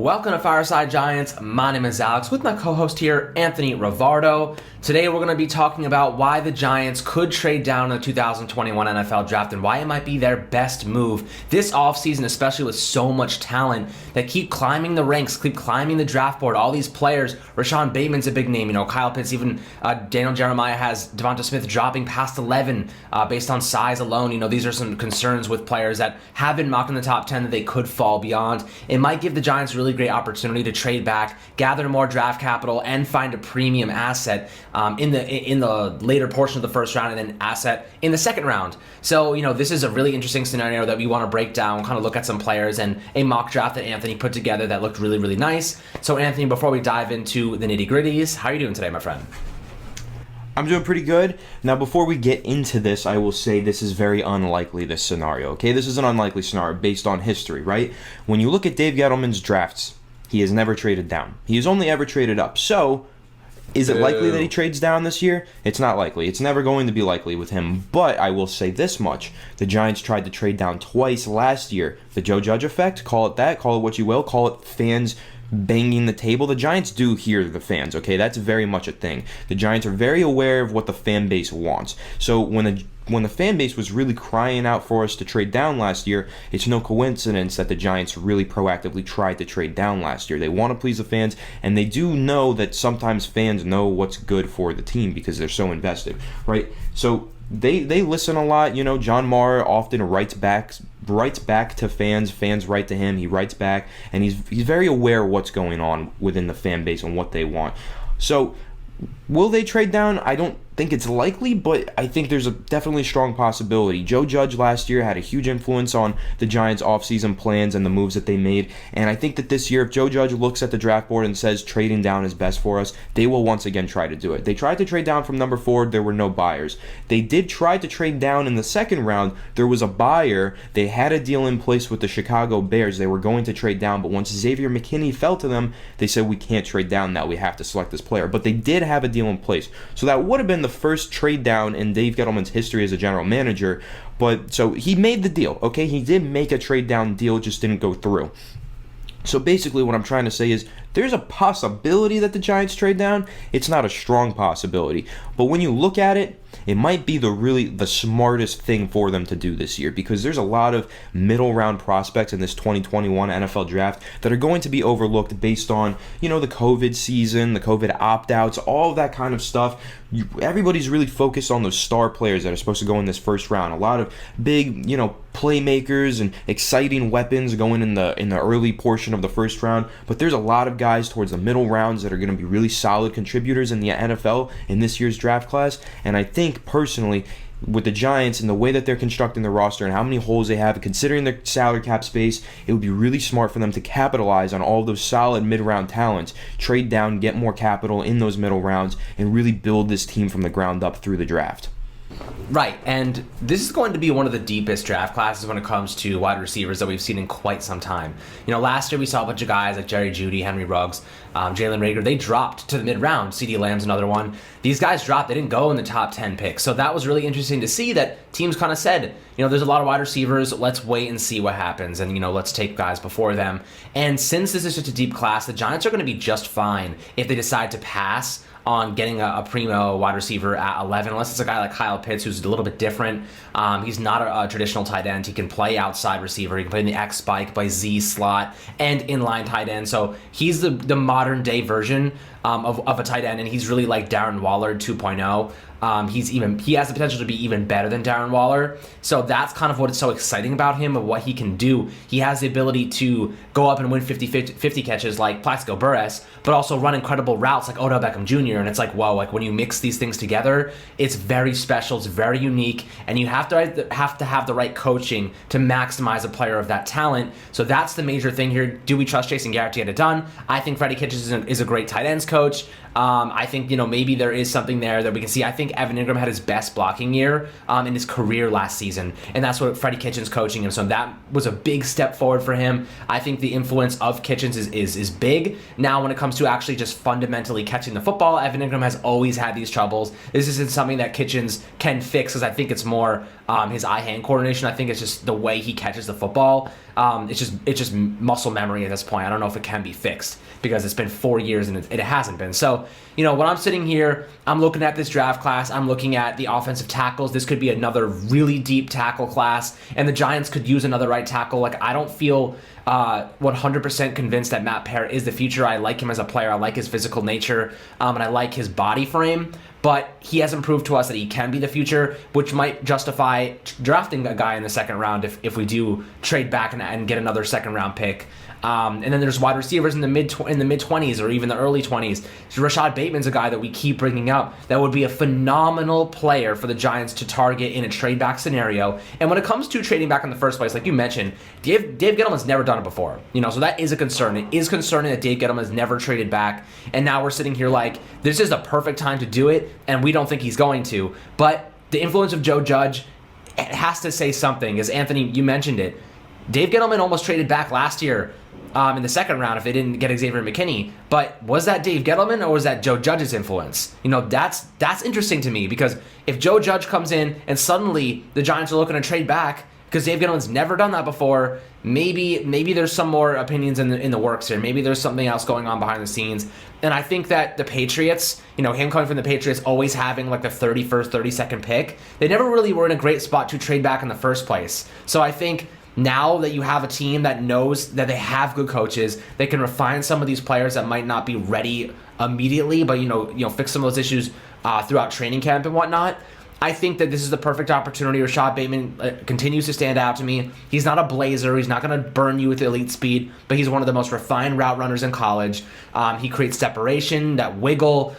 Welcome to Fireside Giants. My name is Alex with my co-host here, Anthony Rivardo. Today we're going to be talking about why the Giants could trade down in the 2021 NFL Draft and why it might be their best move this offseason, especially with so much talent that keep climbing the ranks, keep climbing the draft board. All these players, Rashad Bateman's a big name, Kyle Pitts, even Daniel Jeremiah has Devonta Smith dropping past 11 based on size alone. These are some concerns with players that have been mocked in the top 10 that they could fall beyond. It might give the Giants really great opportunity to trade back, gather more draft capital, and find a premium asset in the later portion of the first round, and then asset in the second round. So, this is a really interesting scenario that we want to break down, kind of look at some players and a mock draft that Anthony put together that looked really, really nice. So, Anthony, before we dive into the nitty-gritties, how are you doing today, my friend? I'm doing pretty good. Now, before we get into this, I will say this is very unlikely, this scenario, okay? This is an unlikely scenario based on history, right? When you look at Dave Gettleman's drafts, he has never traded down. He has only ever traded up. So, is it likely that he trades down this year? It's not likely. It's never going to be likely with him. But I will say this much. The Giants tried to trade down twice last year. The Joe Judge effect, call it that, call it what you will, call it fans banging the table. The Giants do hear the fans, okay? That's very much a thing. The Giants are very aware of what the fan base wants. So when the fan base was really crying out for us to trade down last year, it's no coincidence that the Giants really proactively tried to trade down last year. They want to please the fans, and they do know that sometimes fans know what's good for the team because they're so invested, right? So they listen a lot. John Mara often writes back to fans. Fans write to him. He writes back, and he's very aware of what's going on within the fan base and what they want. So, will they trade down? I don't think it's likely, but I think there's a definitely strong possibility. Joe Judge last year had a huge influence on the Giants' offseason plans and the moves that they made, and I think that this year, if Joe Judge looks at the draft board and says trading down is best for us, they will once again try to do it. They tried to trade down from number 4. There were no buyers. They did try to trade down in the second round. There was a buyer. They had a deal in place with the Chicago Bears. They were going to trade down, but once Xavier McKinney fell to them, they said, we can't trade down now. We have to select this player. But they did have a deal in place. So that would have been the first trade down in Dave Gettleman's history as a general manager. But so he made the deal, okay? He did make a trade down deal, it just didn't go through. So basically what I'm trying to say is there's a possibility that the Giants trade down. It's not a strong possibility. But when you look at it, it might be the smartest thing for them to do this year because there's a lot of middle round prospects in this 2021 NFL draft that are going to be overlooked based on, the COVID season, the COVID opt-outs, all of that kind of stuff. Everybody's really focused on those star players that are supposed to go in this first round. A lot of big, playmakers and exciting weapons going in the early portion of the first round. But there's a lot of guys towards the middle rounds that are going to be really solid contributors in the NFL in this year's draft class. And I think personally, with the Giants and the way that they're constructing the roster and how many holes they have, considering their salary cap space, it would be really smart for them to capitalize on all of those solid mid-round talents, trade down, get more capital in those middle rounds, and really build this team from the ground up through the draft. Right, and this is going to be one of the deepest draft classes when it comes to wide receivers that we've seen in quite some time. Last year we saw a bunch of guys like Jerry Jeudy, Henry Ruggs, Jalen Reagor. They dropped to the mid-round. CeeDee Lamb's another one. These guys dropped. They didn't go in the top 10 picks. So that was really interesting to see that teams kind of said, there's a lot of wide receivers. Let's wait and see what happens. And, let's take guys before them. And since this is such a deep class, the Giants are going to be just fine if they decide to pass on getting a primo wide receiver at 11, unless it's a guy like Kyle Pitts, who's a little bit different. He's not a traditional tight end. He can play outside receiver. He can play in the X spike, play Z slot, and inline tight end. So he's the modern day version of a tight end, and he's really like Darren Waller 2.0. He has the potential to be even better than Darren Waller. So that's kind of what is so exciting about him, of what he can do. He has the ability to go up and win 50 catches like Plaxico Burress, but also run incredible routes like Odell Beckham Jr. And it's like, whoa, like when you mix these things together, it's very special, it's very unique, and you have to have the right coaching to maximize a player of that talent. So that's the major thing here. Do we trust Jason Garrett to get it done? I think Freddie Kitchens is a great tight ends coach. I think, maybe there is something there that we can see. I think think Evan Ingram had his best blocking year in his career last season, and that's what Freddie Kitchens coaching him. So that was a big step forward for him. I think the influence of Kitchens is big. Now, when it comes to actually just fundamentally catching the football, Evan Ingram has always had these troubles. This isn't something that Kitchens can fix, because I think it's more his eye-hand coordination. I think it's just the way he catches the football. It's just muscle memory at this point. I don't know if it can be fixed, because it's been 4 years and it hasn't been. So, when I'm sitting here, I'm looking at this draft class, I'm looking at the offensive tackles. This could be another really deep tackle class, and the Giants could use another right tackle. Like, I don't feel 100% convinced that Matt Peart is the future. I like him as a player. I like his physical nature, and I like his body frame. But he hasn't proved to us that he can be the future, which might justify drafting a guy in the second round if we do trade back and get another second round pick. And then there's wide receivers in the mid 20s or even the early 20s. So Rashad Bateman's a guy that we keep bringing up that would be a phenomenal player for the Giants to target in a trade back scenario. And when it comes to trading back in the first place, like you mentioned, Dave Gettleman's never done it before. So that is a concern. It is concerning that Dave Gettleman has never traded back, and now we're sitting here like this is the perfect time to do it, and we don't think he's going to. But the influence of Joe Judge, it has to say something. As Anthony, you mentioned it, Dave Gettleman almost traded back last year in the second round if they didn't get Xavier McKinney. But was that Dave Gettleman or was that Joe Judge's influence? That's interesting to me, because if Joe Judge comes in and suddenly the Giants are looking to trade back because Dave Gettleman's never done that before, maybe there's some more opinions in the works here. Maybe there's something else going on behind the scenes. And I think that the Patriots, him coming from the Patriots, always having like the 31st, 32nd pick, they never really were in a great spot to trade back in the first place. So I think now that you have a team that knows that they have good coaches, they can refine some of these players that might not be ready immediately, but fix some of those issues throughout training camp and whatnot. I think that this is the perfect opportunity. Rashad Bateman continues to stand out to me. He's not a blazer. He's not going to burn you with elite speed, but he's one of the most refined route runners in college. He creates separation, that wiggle.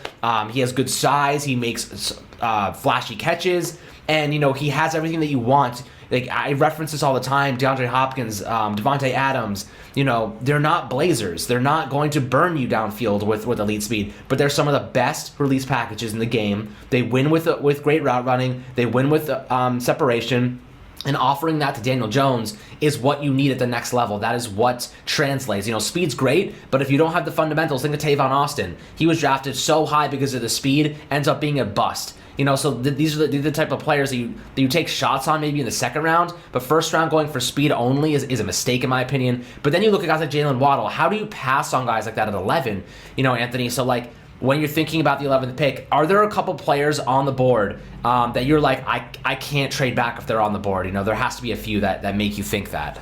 He has good size. He makes flashy catches. And, he has everything that you want. Like, I reference this all the time. DeAndre Hopkins, Devontae Adams, they're not blazers. They're not going to burn you downfield with elite speed, but they're some of the best release packages in the game. They win with great route running. They win with separation. And offering that to Daniel Jones is what you need at the next level. That is what translates. Speed's great, but if you don't have the fundamentals, think of Tavon Austin. He was drafted so high because of the speed, ends up being a bust. So these are the type of players that you take shots on maybe in the second round, but first round going for speed only is a mistake in my opinion. But then you look at guys like Jalen Waddle. How do you pass on guys like that at 11? Anthony, so like when you're thinking about the 11th pick, are there a couple players on the board that you're like, I can't trade back if they're on the board? There has to be a few that make you think that.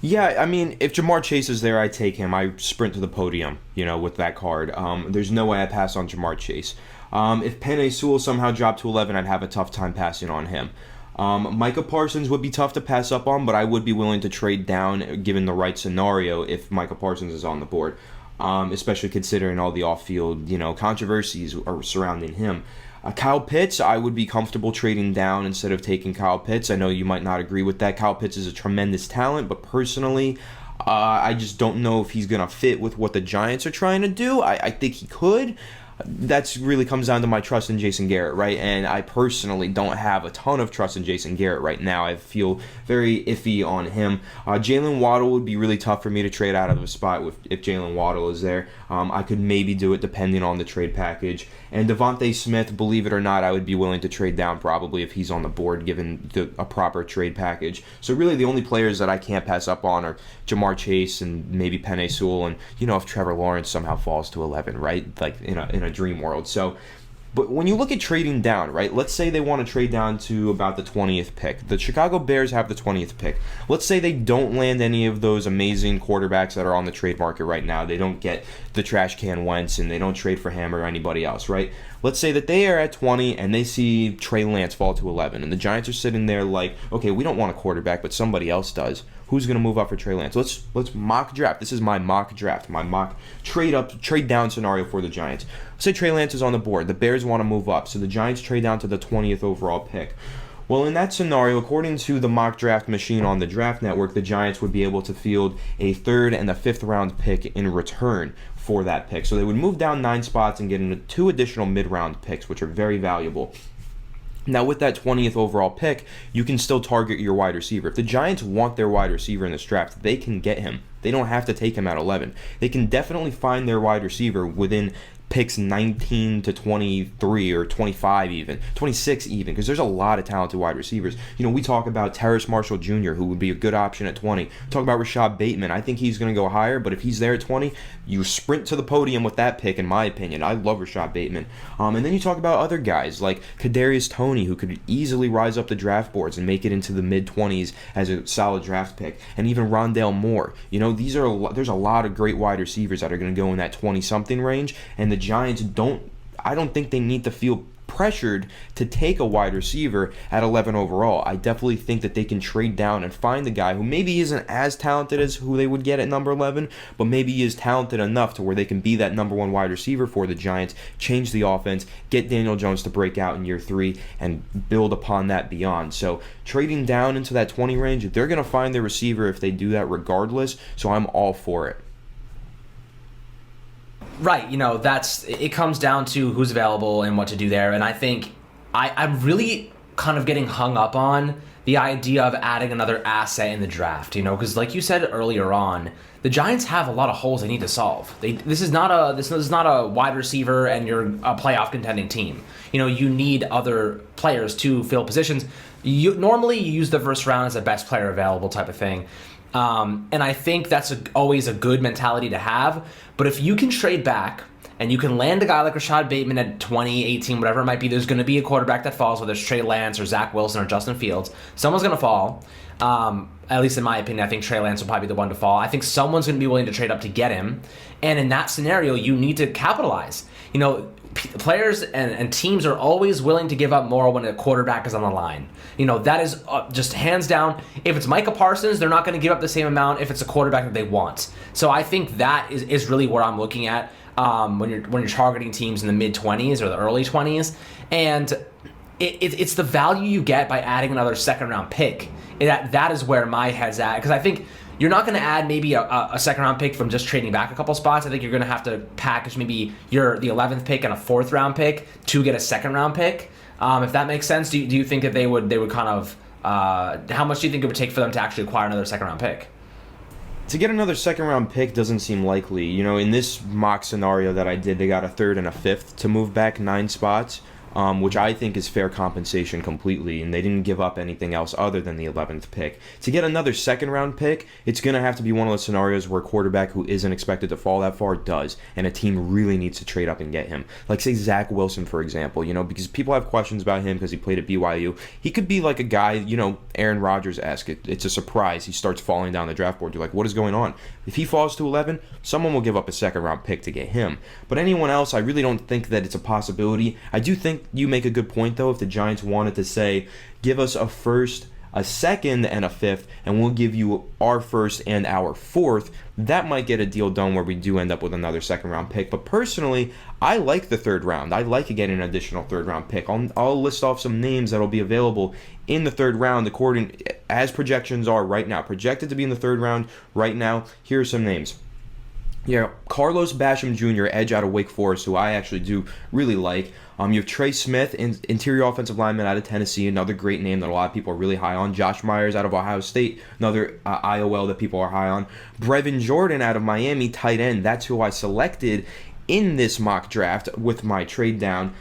Yeah, I mean, if Jamar Chase is there, I take him. I sprint to the podium, with that card. There's no way I pass on Jamar Chase. If Penei Sewell somehow dropped to 11, I'd have a tough time passing on him. Micah Parsons would be tough to pass up on, but I would be willing to trade down given the right scenario if Micah Parsons is on the board, especially considering all the off-field, controversies are surrounding him. Kyle Pitts, I would be comfortable trading down instead of taking Kyle Pitts. I know you might not agree with that. Kyle Pitts is a tremendous talent, but personally, I just don't know if he's going to fit with what the Giants are trying to do. I think he could. That's really comes down to my trust in Jason Garrett, right? And I personally don't have a ton of trust in Jason Garrett right now. I feel very iffy on him. Jalen Waddle would be really tough for me to trade out of a spot if Jalen Waddle is there. I could maybe do it depending on the trade package. And Devontae Smith, believe it or not, I would be willing to trade down probably if he's on the board given a proper trade package. So really the only players that I can't pass up on are Jamar Chase and maybe Penei Sewell, and if Trevor Lawrence somehow falls to 11, right? Like in a dream world. So, but when you look at trading down, right? Let's say they want to trade down to about the 20th pick. The Chicago Bears have the 20th pick. Let's say they don't land any of those amazing quarterbacks that are on the trade market right now. They don't get the trash can Wentz and they don't trade for him or anybody else, right? Let's say that they are at 20 and they see Trey Lance fall to 11 and the Giants are sitting there like, okay, we don't want a quarterback, but somebody else does. Who's going to move up for Trey Lance? Let's mock draft. This is my mock draft, my mock trade down scenario for the Giants. Say Trey Lance is on the board. The Bears want to move up, so the Giants trade down to the 20th overall pick. Well, in that scenario, according to the mock draft machine on the Draft Network, the Giants would be able to field a third and a fifth round pick in return for that pick. So they would move down 9 spots and get into 2 additional mid-round picks, which are very valuable. Now, with that 20th overall pick, you can still target your wide receiver. If the Giants want their wide receiver in this draft, they can get him. They don't have to take him at 11. They can definitely find their wide receiver within picks 19 to 23 or 25 even, 26 even, because there's a lot of talented wide receivers. You know, we talk about Terrace Marshall Jr., who would be a good option at 20. Talk about Rashad Bateman. I think he's going to go higher, but if he's there at 20, you sprint to the podium with that pick, in my opinion. I love Rashad Bateman. And then you talk about other guys like Kadarius Toney, who could easily rise up the draft boards and make it into the mid-20s as a solid draft pick, and even Rondale Moore. You know, there's a lot of great wide receivers that are going to go in that 20-something range, and the Giants I don't think they need to feel pressured to take a wide receiver at 11 overall. I definitely think that they can trade down and find the guy who maybe isn't as talented as who they would get at number 11, but maybe he is talented enough to where they can be that number 1 wide receiver for the Giants, change the offense, get Daniel Jones to break out in year 3, and build upon that beyond. So trading down into that 20 range, they're going to find their receiver if they do that regardless, so I'm all for it. Right, you know, it comes down to who's available and what to do there. And I think I'm really kind of getting hung up on the idea of adding another asset in the draft, you know, because like you said earlier on, the Giants have a lot of holes they need to solve. This is not a wide receiver and you're a playoff contending team. You know, you need other players to fill positions. Normally you use the first round as a best player available type of thing. And I think that's always a good mentality to have. But if you can trade back and you can land a guy like Rashad Bateman at 20, 18, whatever it might be, there's going to be a quarterback that falls, whether it's Trey Lance or Zach Wilson or Justin Fields. Someone's going to fall. At least in my opinion, I think Trey Lance will probably be the one to fall. I think someone's going to be willing to trade up to get him. And in that scenario, you need to capitalize. You know, players and teams are always willing to give up more when a quarterback is on the line. You know, that is just hands down. If it's Micah Parsons, they're not going to give up the same amount if it's a quarterback that they want. So I think that is really where I'm looking at when you're targeting teams in the mid-20s or the early 20s. And it's the value you get by adding another second-round pick. That is where my head's at. Because I think you're not going to add maybe a second-round pick from just trading back a couple spots. I think you're going to have to package maybe the 11th pick and a 4th-round pick to get a second-round pick. If that makes sense, do you think that they would kind of how much do you think it would take for them to actually acquire another second-round pick? To get another second-round pick doesn't seem likely. You know, in this mock scenario that I did, they got a 3rd and a 5th to move back 9 spots. Which I think is fair compensation completely, and they didn't give up anything else other than the 11th pick. To get another second-round pick, it's going to have to be one of those scenarios where a quarterback who isn't expected to fall that far does, and a team really needs to trade up and get him. Like, say, Zach Wilson, for example, you know, because people have questions about him because he played at BYU. He could be like a guy, you know, Aaron Rodgers-esque. It's a surprise. He starts falling down the draft board. You're like, what is going on? If he falls to 11, someone will give up a second-round pick to get him. But anyone else, I really don't think that it's a possibility. I do think you make a good point, though, if the Giants wanted to say, give us a 1st, a 2nd, and a 5th, and we'll give you our 1st and our 4th, that might get a deal done where we do end up with another second-round pick. But personally, I like the 3rd round. I like getting an additional 3rd-round pick. I'll list off some names that'll be available in the 3rd round according as projections are right now. Projected to be in the 3rd round right now. Here are some names. Yeah, Carlos Basham Jr., edge out of Wake Forest, who I actually do really like. You have Trey Smith, interior offensive lineman out of Tennessee, another great name that a lot of people are really high on. Josh Myers out of Ohio State, another IOL that people are high on. Brevin Jordan out of Miami, tight end. That's who I selected in this mock draft with my trade down.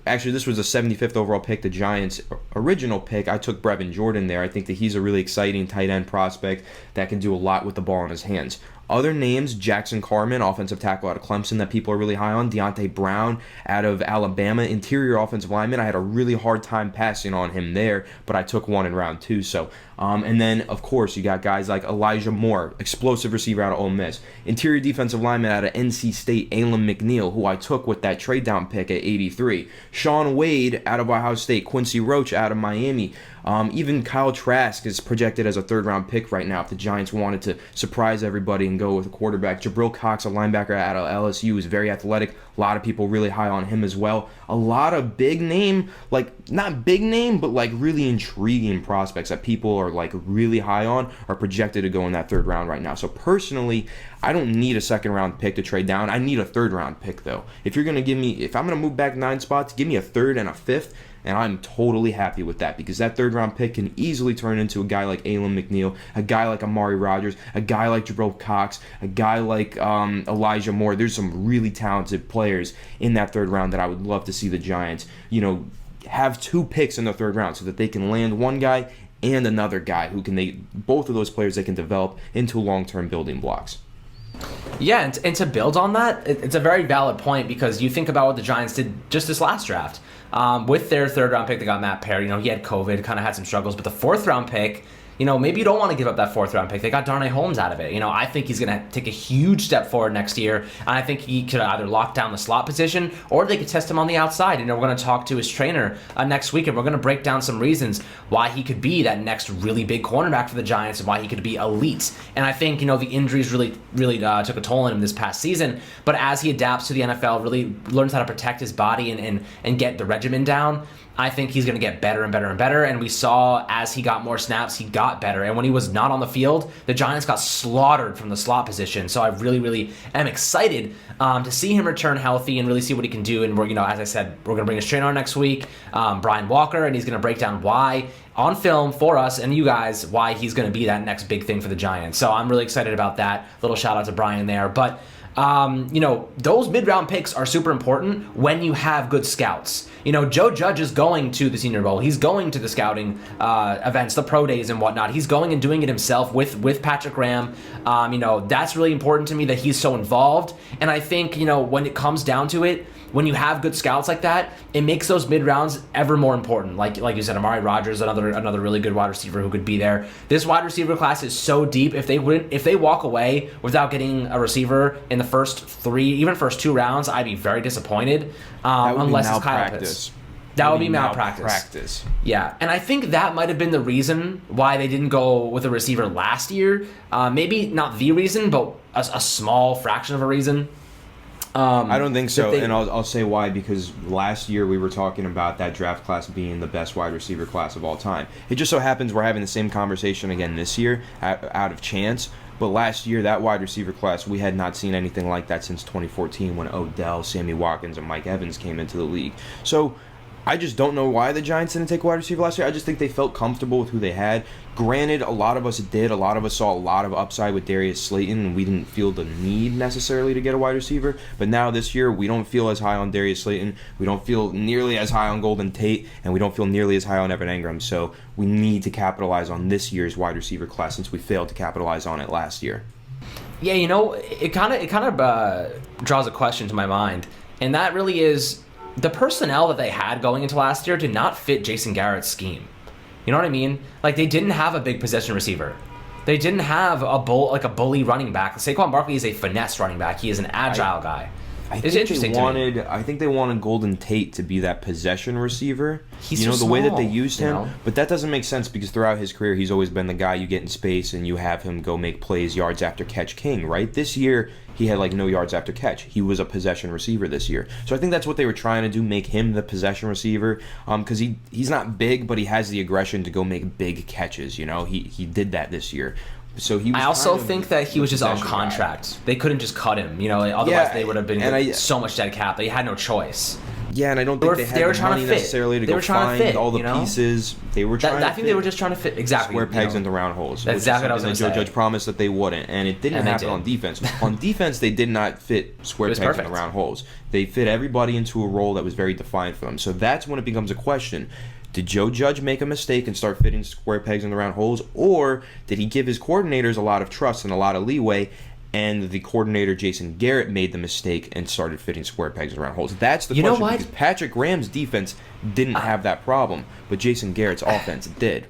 Actually, this was a 75th overall pick, the Giants' original pick. I took Brevin Jordan there. I think that he's a really exciting tight end prospect that can do a lot with the ball in his hands. Other names, Jackson Carman, offensive tackle out of Clemson that people are really high on. Deontay Brown out of Alabama, interior offensive lineman. I had a really hard time passing on him there, but I took one in round 2. So, and then, of course, you got guys like Elijah Moore, explosive receiver out of Ole Miss. Interior defensive lineman out of NC State, Alim McNeil, who I took with that trade down pick at 83. Sean Wade out of Ohio State. Quincy Roach out of Miami. Even Kyle Trask is projected as a third-round pick right now if the Giants wanted to surprise everybody and go with a quarterback. Jabril Cox, a linebacker out of LSU, is very athletic. A lot of people really high on him as well. A lot of big name, like not big name, but like really intriguing prospects that people are like really high on are projected to go in that third round right now. So personally, I don't need a second-round pick to trade down. I need a third-round pick, though. If I'm going to move back 9 spots, give me a third and a fifth, and I'm totally happy with that because that third-round pick can easily turn into a guy like Alim McNeil, a guy like Amari Rodgers, a guy like Jabril Cox, a guy like Elijah Moore. There's some really talented players in that third round that I would love to see the Giants, have 2 picks in the third round so that they can land one guy and another guy both of those players they can develop into long-term building blocks. Yeah, and to build on that, it's a very valid point because you think about what the Giants did just this last draft. With their third-round pick, they got Matt Perry. He had COVID, kind of had some struggles. But the fourth-round pick, maybe you don't want to give up that fourth-round pick. They got Darnay Holmes out of it. I think he's going to take a huge step forward next year. And I think he could either lock down the slot position or they could test him on the outside. We're going to talk to his trainer next week, and we're going to break down some reasons why he could be that next really big cornerback for the Giants and why he could be elite. And I think, the injuries really took a toll on him this past season. But as he adapts to the NFL, really learns how to protect his body and get the regimen down, I think he's going to get better and better and better. And we saw as he got more snaps, he got better. And when he was not on the field, the Giants got slaughtered from the slot position. So I really, really am excited to see him return healthy and really see what he can do. And we're, as I said, we're going to bring his trainer on next week, Brian Walker, and he's going to break down why on film for us and you guys why he's going to be that next big thing for the Giants. So I'm really excited about that. Little shout out to Brian there. But those mid-round picks are super important when you have good scouts. Joe Judge is going to the Senior Bowl. He's going to the scouting events, the pro days and whatnot. He's going and doing it himself with Patrick Graham. That's really important to me that he's so involved. And I think, when it comes down to it, when you have good scouts like that, it makes those mid-rounds ever more important. Like you said, Amari Rodgers, another really good wide receiver who could be there. This wide receiver class is so deep. If they walk away without getting a receiver in the first 3, even first 2 rounds, I'd be very disappointed. Unless it's Kyle Pitts. That would be malpractice. Yeah, and I think that might have been the reason why they didn't go with a receiver last year. Maybe not the reason, but a small fraction of a reason. I don't think so, and I'll say why, because last year we were talking about that draft class being the best wide receiver class of all time. It just so happens we're having the same conversation again this year out of chance, but last year that wide receiver class, we had not seen anything like that since 2014 when Odell, Sammy Watkins, and Mike Evans came into the league. So I just don't know why the Giants didn't take a wide receiver last year. I just think they felt comfortable with who they had. Granted, a lot of us did. A lot of us saw a lot of upside with Darius Slayton, and we didn't feel the need necessarily to get a wide receiver. But now this year, we don't feel as high on Darius Slayton. We don't feel nearly as high on Golden Tate, and we don't feel nearly as high on Evan Engram. So we need to capitalize on this year's wide receiver class since we failed to capitalize on it last year. Yeah, it kind of draws a question to my mind, and that really is the personnel that they had going into last year did not fit Jason Garrett's scheme. You know what I mean? Like, they didn't have a big possession receiver. They didn't have a bully running back. Saquon Barkley is a finesse running back. He is an agile guy. It's interesting to me. I think they wanted Golden Tate to be that possession receiver. He's the small, way that they used him. But that doesn't make sense because throughout his career, he's always been the guy you get in space and you have him go make plays, yards after catch king, right? This year, he had no yards after catch. He was a possession receiver this year. So I think that's what they were trying to do, make him the possession receiver. Because he's not big, but he has the aggression to go make big catches. He did that this year. So he was I also think that he was just on contract. They couldn't just cut him. Otherwise they would have been so much dead cap. They had no choice. Yeah, and I don't think they had the money necessarily to go find all the pieces. They were trying I think they were just trying to fit square pegs into round holes. That's exactly what I was going to say. Joe Judge promised that they wouldn't, and it didn't happen on defense. On defense, they did not fit square pegs into round holes. They fit everybody into a role that was very defined for them. So that's when it becomes a question. Did Joe Judge make a mistake and start fitting square pegs in the round holes, or did he give his coordinators a lot of trust and a lot of leeway, and the coordinator, Jason Garrett, made the mistake and started fitting square pegs in round holes? That's the question. Because Patrick Graham's defense didn't have that problem, but Jason Garrett's offense did.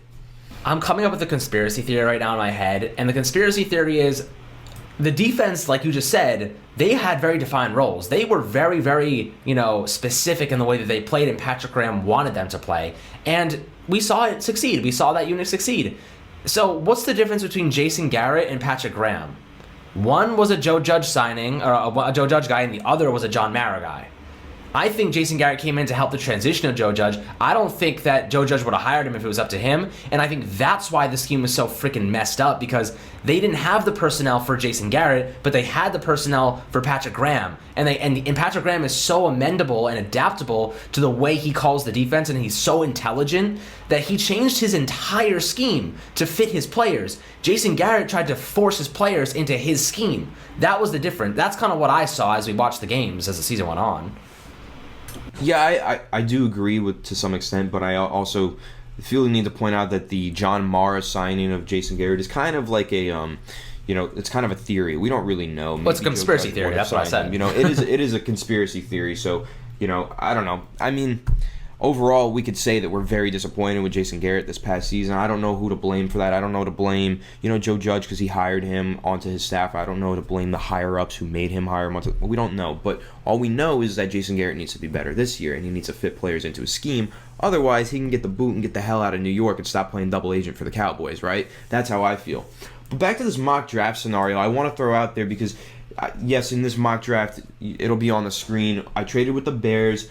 I'm coming up with a conspiracy theory right now in my head, and the conspiracy theory is the defense, like you just said, they had very defined roles. They were very, very, specific in the way that they played, and Patrick Graham wanted them to play. And we saw it succeed. We saw that unit succeed. So what's the difference between Jason Garrett and Patrick Graham? One was a Joe Judge signing, or a Joe Judge guy, and the other was a John Mara guy. I think Jason Garrett came in to help the transition of Joe Judge. I don't think that Joe Judge would have hired him if it was up to him, and I think that's why the scheme was so freaking messed up, because they didn't have the personnel for Jason Garrett, but they had the personnel for Patrick Graham, and Patrick Graham is so amendable and adaptable to the way he calls the defense, and he's so intelligent that he changed his entire scheme to fit his players. Jason Garrett tried to force his players into his scheme. That was the difference. That's kind of what I saw as we watched the games as the season went on. Yeah, I do agree with to some extent, but I also feel the need to point out that the John Mara signing of Jason Garrett is kind of like a it's kind of a theory. We don't really know. Well, it's a conspiracy theory. That's what I said. It is a conspiracy theory. So, I don't know. I mean, overall, we could say that we're very disappointed with Jason Garrett this past season. I don't know who to blame for that. I don't know to blame, Joe Judge because he hired him onto his staff. I don't know to blame the higher-ups who made him hire him onto. We don't know. But all we know is that Jason Garrett needs to be better this year, and he needs to fit players into his scheme. Otherwise, he can get the boot and get the hell out of New York and stop playing double agent for the Cowboys, right? That's how I feel. But back to this mock draft scenario, I want to throw out there because, yes, in this mock draft, it'll be on the screen. I traded with the Bears.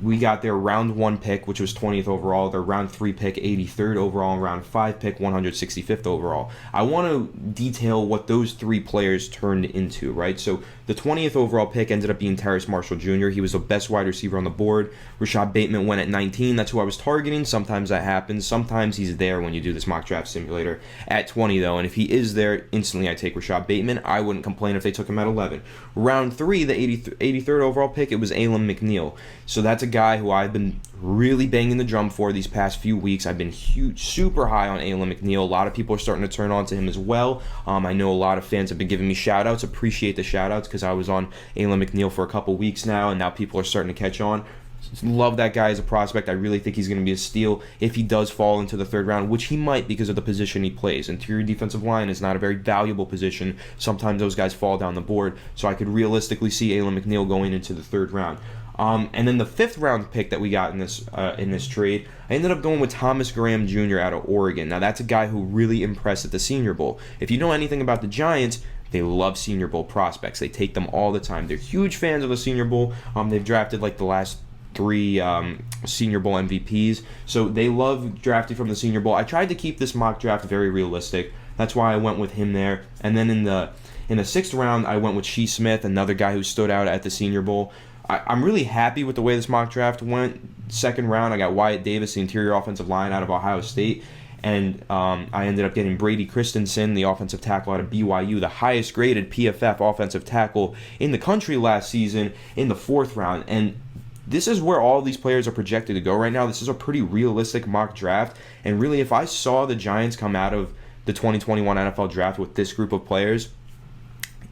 We got their round 1 pick, which was 20th overall, their round 3 pick, 83rd overall, and round 5 pick, 165th overall. I want to detail what those 3 players turned into, right? So the 20th overall pick ended up being Terrace Marshall Jr. He was the best wide receiver on the board. Rashad Bateman went at 19. That's who I was targeting. Sometimes that happens. Sometimes he's there when you do this mock draft simulator at 20, though. And if he is there, instantly I take Rashad Bateman. I wouldn't complain if they took him at 11. Round 3, the 83rd overall pick, it was Alim McNeil. So that's a guy who I've been really banging the drum for these past few weeks. I've been super high on Alim McNeil. A lot of people are starting to turn on to him as well. I know a lot of fans have been giving me shout-outs. Appreciate the shout-outs because I was on Alim McNeil for a couple weeks now, and now people are starting to catch on. Love that guy as a prospect. I really think he's going to be a steal if he does fall into the 3rd round, which he might because of the position he plays. Interior defensive line is not a very valuable position. Sometimes those guys fall down the board, so I could realistically see Alim McNeil going into the 3rd round. And then the 5th round pick that we got in this trade, I ended up going with Thomas Graham Jr. out of Oregon. Now that's a guy who really impressed at the Senior Bowl. If you know anything about the Giants, they love Senior Bowl prospects. They take them all the time. They're huge fans of the Senior Bowl. They've drafted like the last 3 Senior Bowl MVPs, so they love drafting from the Senior Bowl. I tried to keep this mock draft very realistic. That's why I went with him there. And then in the 6th round, I went with Shee Smith, another guy who stood out at the Senior Bowl. I'm really happy with the way this mock draft went. 2nd round, I got Wyatt Davis, the interior offensive line out of Ohio State. And I ended up getting Brady Christensen, the offensive tackle out of BYU, the highest graded PFF offensive tackle in the country last season, in the 4th round. And this is where all these players are projected to go right now. This is a pretty realistic mock draft. And really, if I saw the Giants come out of the 2021 NFL draft with this group of players,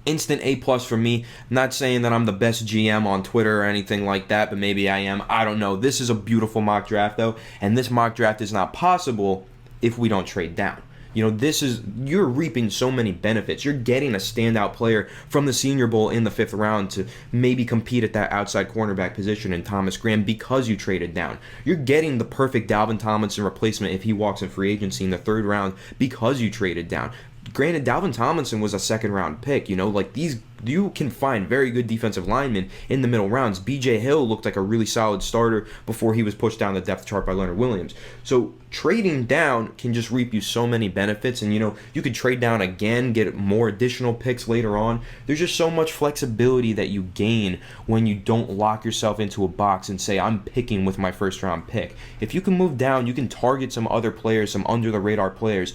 instant A+ for me. Not saying that I'm the best GM on Twitter or anything like that, but maybe I am. I don't know. This is a beautiful mock draft, though, and this mock draft is not possible if we don't trade down. You're reaping so many benefits. You're getting a standout player from the Senior Bowl in the 5th round to maybe compete at that outside cornerback position in Thomas Graham because you traded down. You're getting the perfect Dalvin Tomlinson replacement if he walks in free agency in the 3rd round because you traded down. Granted, Dalvin Tomlinson was a 2nd round pick. You can find very good defensive linemen in the middle rounds. BJ Hill looked like a really solid starter before he was pushed down the depth chart by Leonard Williams. So trading down can just reap you so many benefits, and you could trade down again, get more additional picks later on. There's just so much flexibility that you gain when you don't lock yourself into a box and say, I'm picking with my 1st round pick. If you can move down, you can target some other players, some under the radar players.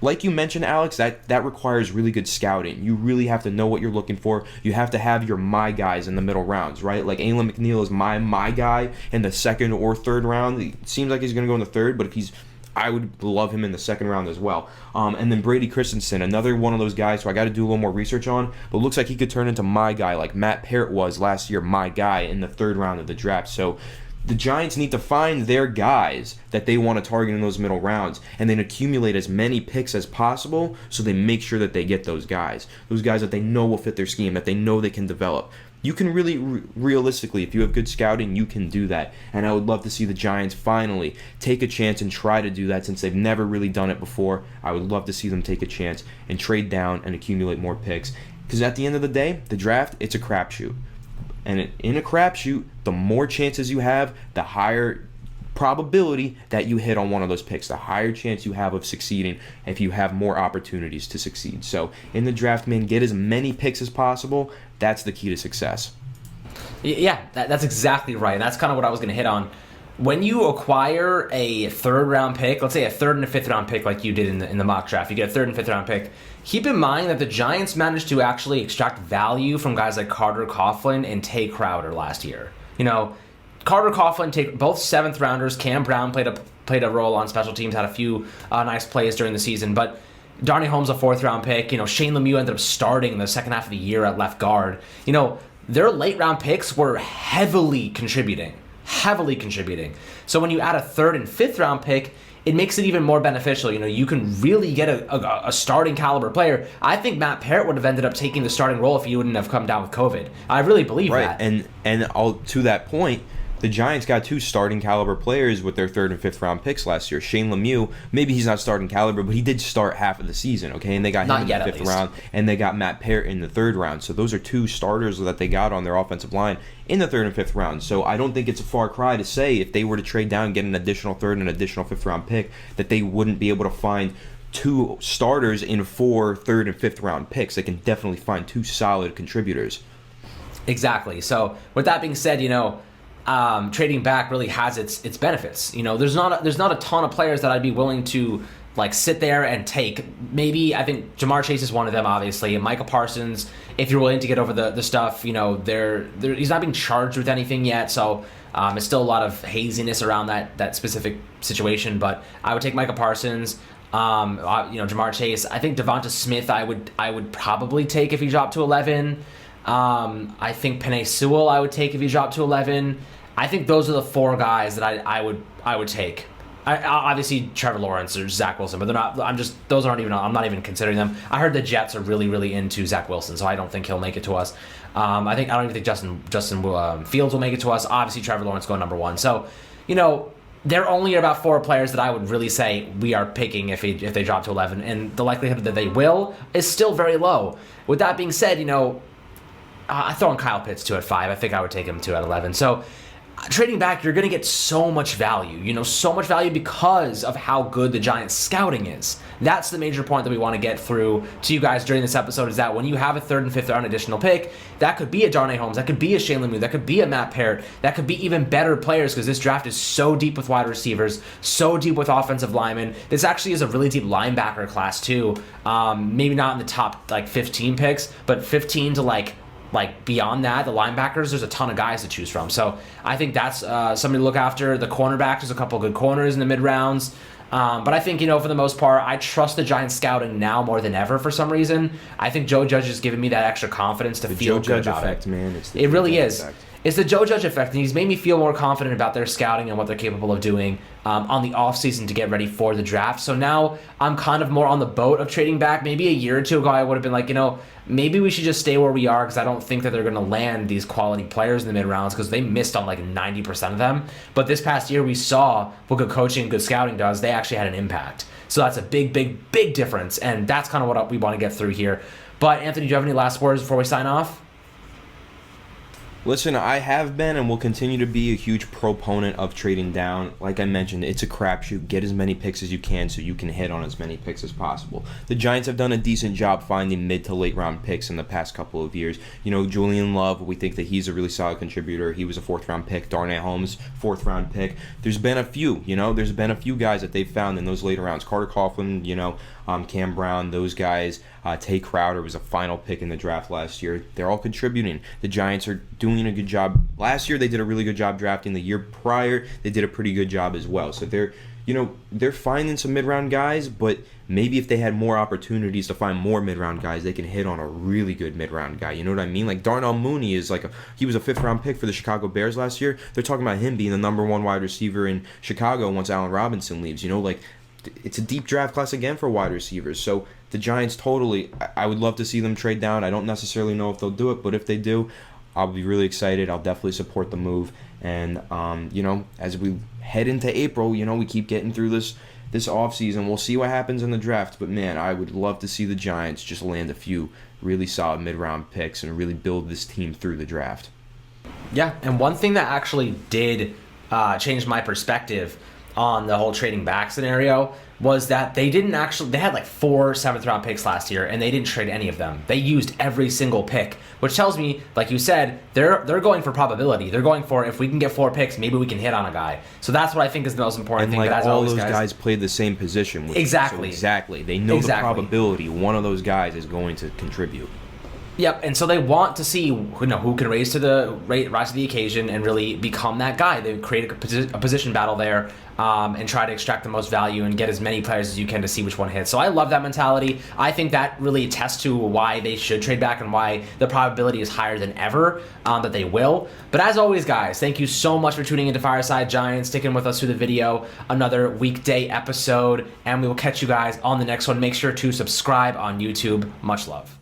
Like you mentioned, Alex, that requires really good scouting. You really have to know what you're looking for. You have to have your my guys in the middle rounds, right? Like Alim McNeil is my guy in the 2nd or 3rd round. It seems like he's going to go in the 3rd, but I would love him in the 2nd round as well. And then Brady Christensen, another one of those guys who I got to do a little more research on, but looks like he could turn into my guy like Matt Parrott was last year, my guy in the 3rd round of the draft. So The Giants need to find their guys that they want to target in those middle rounds and then accumulate as many picks as possible so they make sure that they get those guys that they know will fit their scheme, that they know they can develop. You can really, realistically, if you have good scouting, you can do that. And I would love to see the Giants finally take a chance and try to do that since they've never really done it before. I would love to see them take a chance and trade down and accumulate more picks. Because at the end of the day, the draft, it's a crapshoot. And in a crapshoot, the more chances you have, the higher probability that you hit on one of those picks, the higher chance you have of succeeding if you have more opportunities to succeed. So in the draft, man, get as many picks as possible. That's the key to success. Yeah, that's exactly right. And that's kind of what I was going to hit on. When you acquire a third-round pick, let's say a third and a fifth-round pick like you did in the mock draft, you get a third and fifth-round pick, keep in mind that the Giants managed to actually extract value from guys like Carter Coughlin and Tay Crowder last year. You know, Carter Coughlin, both seventh-rounders. Cam Brown played a role on special teams, had a few nice plays during the season, but Darnay Holmes, a fourth-round pick. You know, Shane Lemieux ended up starting in the second half of the year at left guard. You know, their late-round picks were heavily contributing. So when you add a third and fifth round pick, it makes it even more beneficial. You know, you can really get a starting caliber player. I think Matt Parrott would have ended up taking the starting role if he wouldn't have come down with COVID. I really believe that. And to that point, the Giants got two starting caliber players with their third and fifth round picks last year. Shane Lemieux, maybe he's not starting caliber, but he did start half of the season, okay? And they got him in the fifth round, and they got Matt Parrott in the third round. So those are two starters that they got on their offensive line in the third and fifth round. So I don't think it's a far cry to say if they were to trade down and get an additional third and an additional fifth round pick that they wouldn't be able to find two starters in 4 third and fifth round picks. They can definitely find two solid contributors. Exactly. So with that being said, you know, trading back really has its benefits. You know, there's not a ton of players that I'd be willing to like sit there and take. Maybe I think Jamar Chase is one of them, obviously, and Micah Parsons. If you're willing to get over the stuff, you know, he's not being charged with anything yet, so it's still a lot of haziness around that specific situation. But I would take Micah Parsons. You know, Jamar Chase. I think Devonta Smith. I would probably take if he dropped to 11. I think Penei Sewell I would take if he dropped to 11. I think those are the 4 guys that I would take. Obviously Trevor Lawrence or Zach Wilson, but they're not. I'm not even considering them. I heard the Jets are really, really into Zach Wilson, so I don't think he'll make it to us. I don't even think Justin Fields will make it to us. Obviously Trevor Lawrence going number 1. So, you know, there are only about 4 players that I would really say we are picking if they drop to 11, and the likelihood that they will is still very low. With that being said, you know, I throw in Kyle Pitts too at 5. I think I would take him too at 11. So trading back, you're going to get so much value, because of how good the Giants' scouting is. That's the major point that we want to get through to you guys during this episode, is that when you have a third and fifth round additional pick, that could be a Darnay Holmes, that could be a Shane Lemieux, that could be a Matt Parrott, that could be even better players, because this draft is so deep with wide receivers, so deep with offensive linemen. This actually is a really deep linebacker class too. Maybe not in the top 15 picks, but 15 to like beyond that, the linebackers, there's a ton of guys to choose from. So I think that's somebody to look after. The cornerbacks, there's a couple of good corners in the mid rounds. But I think, for the most part, I trust the Giants scouting now more than ever for some reason. I think Joe Judge has given me that extra confidence to feel good about it. Man. It really is. It's the Joe Judge effect, and he's made me feel more confident about their scouting and what they're capable of doing on the offseason to get ready for the draft. So now I'm kind of more on the boat of trading back. Maybe a year or two ago I would have been like, maybe we should just stay where we are, because I don't think that they're going to land these quality players in the mid-rounds, because they missed on 90% of them. But this past year we saw what good coaching and good scouting does. They actually had an impact. So that's a big, big, big difference, and that's kind of what we want to get through here. But Anthony, do you have any last words before we sign off? Listen, I have been and will continue to be a huge proponent of trading down. Like I mentioned, it's a crapshoot. Get as many picks as you can so you can hit on as many picks as possible. The Giants have done a decent job finding mid to late round picks in the past couple of years. Julian Love, we think that he's a really solid contributor. He was a 4th round pick. Darnay Holmes, 4th round pick. There's been a few, guys that they've found in those later rounds. Carter Coughlin, Cam Brown, those guys. Tay Crowder was a final pick in the draft last year. They're all contributing. The Giants are doing a good job. Last year they did a really good job drafting. The year prior they did a pretty good job as well. So they're finding some mid-round guys, but maybe if they had more opportunities to find more mid-round guys, they can hit on a really good mid-round guy. You know what I mean? Like Darnell Mooney he was a 5th-round pick for the Chicago Bears last year. They're talking about him being the number 1 wide receiver in Chicago once Allen Robinson leaves. It's a deep draft class again for wide receivers. So the Giants totally, I would love to see them trade down. I don't necessarily know if they'll do it, but if they do, I'll be really excited. I'll definitely support the move. And, as we head into April, we keep getting through this offseason. We'll see what happens in the draft. But, man, I would love to see the Giants just land a few really solid mid-round picks and really build this team through the draft. Yeah, and one thing that actually did change my perspective on the whole trading back scenario was that they had like 4 7th-round picks last year, and they didn't trade any of them. They used every single pick, which tells me, like you said, they're going for probability. They're going for, if we can get 4 picks, maybe we can hit on a guy. So that's what I think is the most important thing. And as all always, those guys played the same position. Exactly. Exactly. They know the probability one of those guys is going to contribute. Yep, and so they want to see who can rise to the occasion and really become that guy. They create a position battle there, and try to extract the most value and get as many players as you can to see which one hits. So I love that mentality. I think that really attests to why they should trade back and why the probability is higher than ever that they will. But as always, guys, thank you so much for tuning into Fireside Giants, sticking with us through the video, another weekday episode, and we will catch you guys on the next one. Make sure to subscribe on YouTube. Much love.